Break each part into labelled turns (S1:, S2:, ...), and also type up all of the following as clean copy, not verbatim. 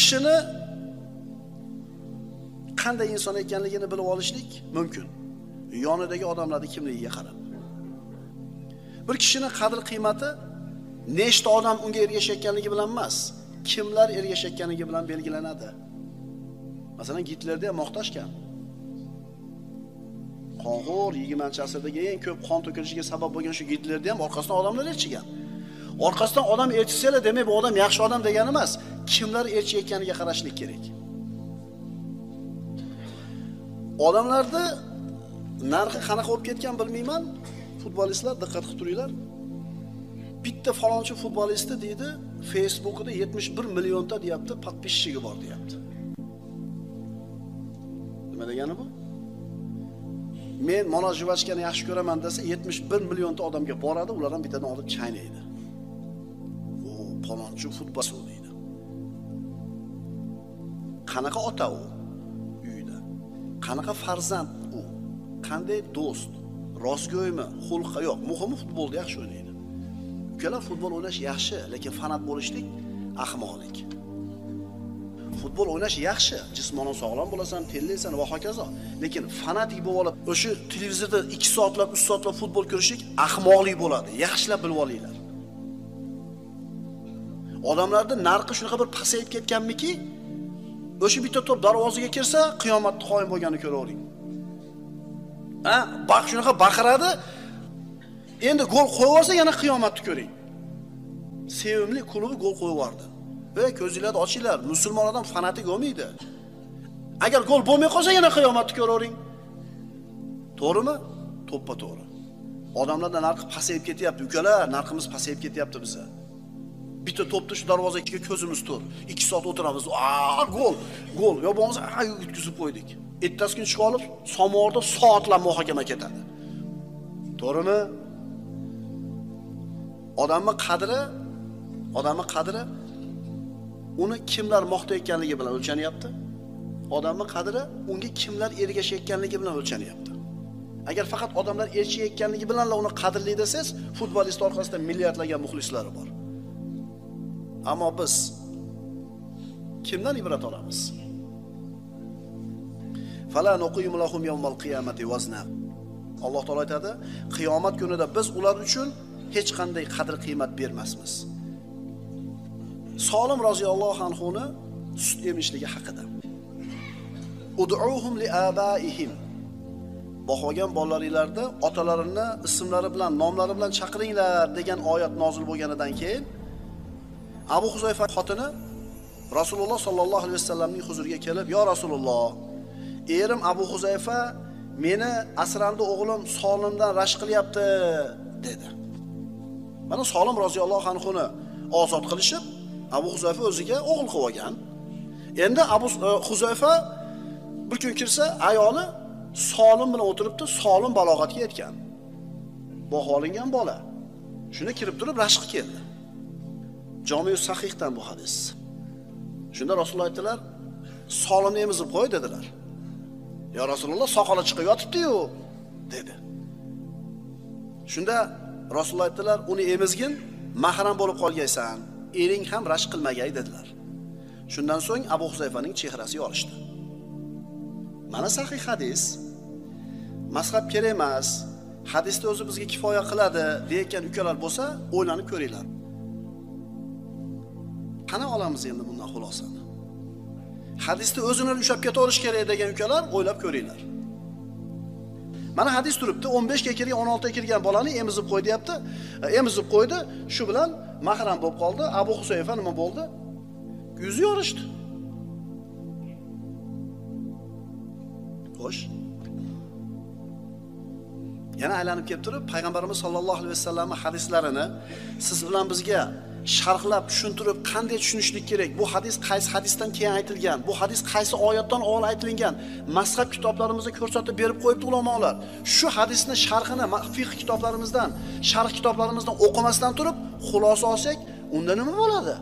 S1: kishini qanday inson ekanligini bilib olishlik mumkin. Yonidagi odamlarning kimligiga qarab. Bir kishining qadr qiymati nechta odam unga ergashayotganligi bilan emas, kimlar ergashayotganligi bilan belgilanadi. Masalan, Gitlerda ham moqtashgan. Qonxo'r 20-asrdagi eng ko'p qon to'kilishiga sabab bo'lgan shu Gitlerda ham orqasidan odamlar erchigan. Orqasidan odam erchsalar, demak bu odam yaxshi odam degani emas, kimlar erchayotganiga qarashlik kerak. Odamlarda narxi qanaqa bo'lib ketgan bilmayman. Futbolistlar diqqat qilib turinglar. Bitta falonchi futbolisti deydi, Facebook'da 71 millionta deyapti, podpисчиги bor deyapti. Nima degani bu? Men mana juvachkani yaxshi ko'raman desa 71 millionta odamga boradi, ulardan bittadan olib chaynaydi. O, falonchi futbolchi deydi. Qanaqa ota u uyda? Qanaqa farzand u? Qanday do'st? Rostgo'ymi? Xulqi yo'q. Muhimi futbolda yaxshi o'ynaydi. Ukalar futbol o'ynash yaxshi, lekin fanat bo'lishlik ahmoqlik. Futbol o'ynash yaxshi, jismonan sog'lom bo'lasan, tellaysan va hokazo. Lekin fanatik bo'lib olib, o'sha televizorda 2 soatlab, 3 soatlab futbol ko'rishlik ahmoqlik bo'ladi. Yaxshilab bilib olinglar. Odamlarning narxi shunaqa bir pasayib ketganmiki, o'sha bitta to'p darvozaga kirsa, qiyomatni qoyim bo'lganini ko'ravering. Baq shunaqa baqiradi. Endi gol qo'yib olsa yana qiyomatni ko'ring. Sevimli klubi gol qo'yib yubordi. Ko'zinglarni ochinglar, musulmon odam fanatik bo'lmaydi. Agar gol bo'lmay qolsa yana qiyomatni ko'ravering. To'g'rimi? To'ppa to'g'ri. Odamlardan narxi pasayib ketyapti, ukalar, narximiz pasayib ketyapti biza. Bitta to'pni shu darvozaga ko'zimiz tur. 2 soat o'tiramiz. Gol. Yo bo'lmasa, yutkizib qo'ydik. Ertasi kun chiqib olib, somorda soatlab muhokama ketadi. To'g'rimi? Odamning qadri uni kimlar maqtayotganligi bilan o'lchanyapti. Odamning qadri unga kimlar ergashayotganligi bilan o'lchanyapti. Agar faqat odamlar ergashayotganligi bilan uni qadrli desangiz, futbolist orqasida milliardlarga muxlislari bor. Ammo biz kimdan ibrat olamiz? Fala nuqim lahum yawmal qiyamati wazna. Alloh taolo aytadi, qiyomat kunida biz ular uchun hech qanday qadr qiymat bermasmiz. Solim roziyallohu anhuni sut emishligi haqida. Ud'uhum li abaihim. Boqolgan bolalaringlarda otalarini ismlari bilan, nomlari bilan chaqiringlar degan oyat nozil bo'lganidan keyin Abu Huzayfa xotini Rasululloh sallallohu alayhi vasallamning huzuriga kelib, "Yo Rasululloh, erim Abu Huzayfa meni asrandi o'g'lim Solimdan rashk qilyapti" dedi. Mana Solim roziyallohu anhuni ozod qilishib, Abu Huzayfa o'ziga o'g'il qilib olgan. Endi Abu Huzayfa bir kun kirsa, ayoli Solim bilan o'tiribdi, Solim balog'atga yetgan. Boq olingan bola. Shunda kirib turib rashq keldi. Jami-u Sahihdan bu hadis. Shunda Rasululloh aytdilar, "Solimni emizib qo'y" dedilar. "Ya Rasululloh, soqoli chiqib yotibdi-yu" dedi. Shunda Rasululloh aytdilar, "Uni emizgin, mahram bo'lib qolgaysan, ering ham rashq qilmagay" dedilar. Shundan so'ng Abu Huzayfaning chehrasi yorishdi. Mana sahih hadis. Mazhab kerak emas, hadisda o'zi bizga kifoya qiladi deyotgan ukalar bo'lsa, o'ylanib ko'ringlar. Qana olamiz endi bundan xulosani? Hadisda o'zini ushab ketaverish kerak degan ukalar o'ylab ko'ringlar. Mana hadis turibdi, 15 ga kirgan, 16 ga kirgan bolani emizib qo'y deyapti. Emizib qo'ydi, shu bilan mahram bo'lib qoldi. Abu Huzayfa nima bo'ldi? Yuzi yorishdi. Xo'sh. Yana aylanib kelib turib, payg'ambarimiz sollallohu alayhi vasallamning hadislarini siz bilan bizga sharhlab, tushuntirib, qanday tushunishlik kerak? Bu hadis qaysi hadisdan keyin aytilgan? Bu hadis qaysi oyatdan avval aytilgan? Mazhab kitoblarimizda ko'rsatib berib qo'yibdi ulamolar. Shu hadisni sharhini fiqh kitoblarimizdan, sharh kitoblarimizdan o'qimasdan turib, xulosa olsak, unda nima bo'ladi?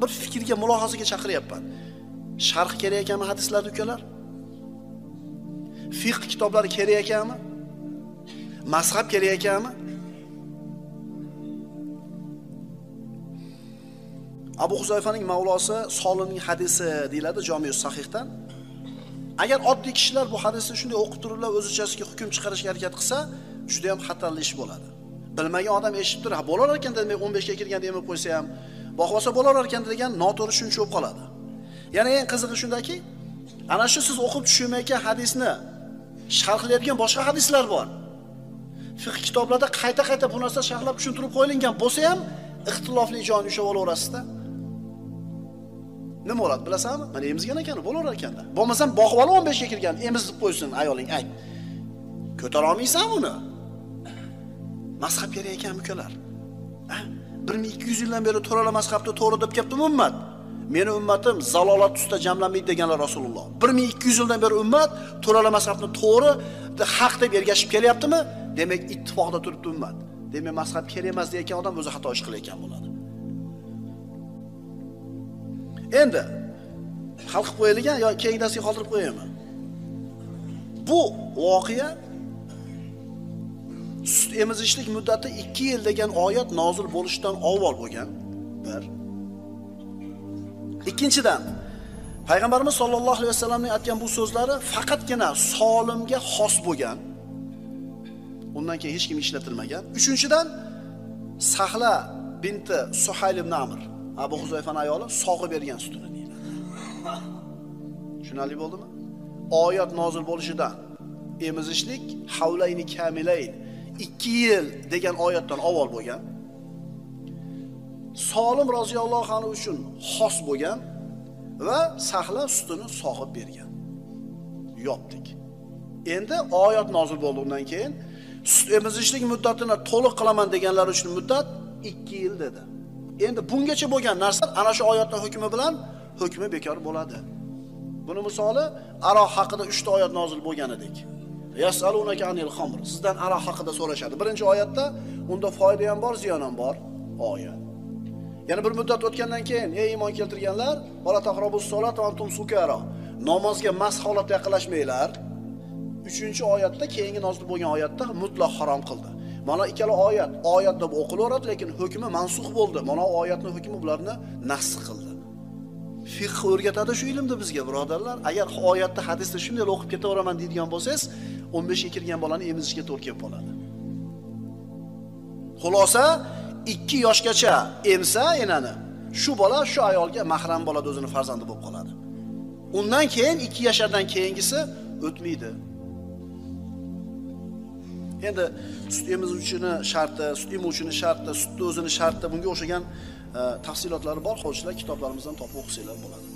S1: Bir fikrga, mulohazaga chaqiryapman. Sharh kerak ekanmi hadislarda ukalar? Fiqh kitoblari kerak ekanmi? Mazhab kerak ekanmi? Abu Huzayfaning mavlosi Solimning hadisi deyiladi Jami' Sahihdan. Agar oddiy kishilar bu hadisni shunday o'qib turiblar, o'zichasiga hukm chiqarishga harakat qilsa, juda ham xatarli ish bo'ladi. Bilmagan odam eshitib turib, ha bo'lar ekan demak 15 ga kirganda emib qo'ysa ham, boqmasa bo'lar ekan degan noto'g'ri tushuncha bo'lib qoladi. Yana eng qizig'i shundaki, ana shu siz o'qib tushunmayotgan hadisni sharhlaydigan boshqa hadislar bor. Fiqh kitoblarda qayta-qayta bu narsa sharhlab tushuntirib qo'yilgan bo'lsa ham, ixtilofli joyni ushlab olaverasizda. Nima bo'ladi bilasizmi? Mana emizgan ekan, bo'lar ekanda. Bo'lmasam boqib olib 15 ga kirgan, emizib qo'ysin ayoling, ayt. Ko'tara olmaysan buni. Mazhab kerak ekan ukalar. 1200 yildan beri to'ralar mazhabni to'g'ri deb kelibdi ummat. Meni ummatim zalolat ustida jamlanmaydi deganlar Rasululloh. 1200 yildan beri ummat to'ralar mazhabni to'g'ri, haq deb ergashib kelyaptimi? Demak, ittifoqda turibdi ummat. Demak, mazhab kerak emas degan odam o'zi xato ish qilayotgan bo'ladi. Endi hal qilib qo'yilgan yo keyingi darsga qoldirib qo'yaymi? Bu voqea sut emizishlik muddati 2 yil degan oyat nozil bo'lishidan avval bo'lgan. Bir. Ikkinchidan, Payg'ambarimiz sollallohu alayhi vasallamning aytgan bu so'zlari faqatgina Solimga xos bo'lgan. Undan keyin hech kim ishlatilmagan. Uchinchidan, Sahla binti Suhayl ibn Amr, Abu Huzayfaning ayoli sog'ib bergan sutini deydi. Tushunarli bo'ldimi? Oyat nozil bo'lishidan emizishlik havlayni kamilayn 2 yil degan oyatdan avval bo'lgan. Solim roziyallohu anhu uchun xos bo'lgan va Sahla sutini sog'ib bergan. Yopdik. Endi oyat nozil bo'lgandan keyin sut emizishlik muddatini to'liq qilaman deganlar uchun muddat 2 yil dedi. Endi bungacha bo'lgan narsa ana shu oyatning hukmi bilan hukmi bekor bo'ladi. Buni misoli aroq haqida 3 ta oyat nozil bo'lgan edik. Yasalunaka anil khamr. Sizdan aroq haqida so'rashadi. Birinchi oyatda unda foyda ham bor, ziyon ham bor oyat. Yana bir muddat o'tgandan keyin ey iymon keltirganlar, wala taqrabus solat va antum sukara. Namozga mast holatda yaqinlashmanglar. 3-oyatda keyingi nozil bo'lgan oyatda mutlaq harom qildi. Mana ikkala oyat deb o'qilaveradi, lekin hukmi mansux bo'ldi. Mana oyatning hukmi bularni nasx qildi. Fiqh o'rgatadi shu ilmni bizga, birodarlar. Agar oyatda, hadisda shunday o'qib ketaveraman deydigan bo'lsangiz, 15 ga kirgan bolani emizishga to'g'ri kelib qoladi. Xulosa 2 yoshgacha emsa enani, shu bola shu ayolga mahram bo'ladi, o'zini farzandi bo'lib qoladi. Undan keyin 2 yoshdan keyingisi o'tmaydi. Endi sut emizuvchini sharti, sut emuvchini sharti, sutni o'zini sharti, bunga o'xshagan tafsilotlari bor, xo'jlar kitoblarimizdan topib o'qisanglar bo'ladi.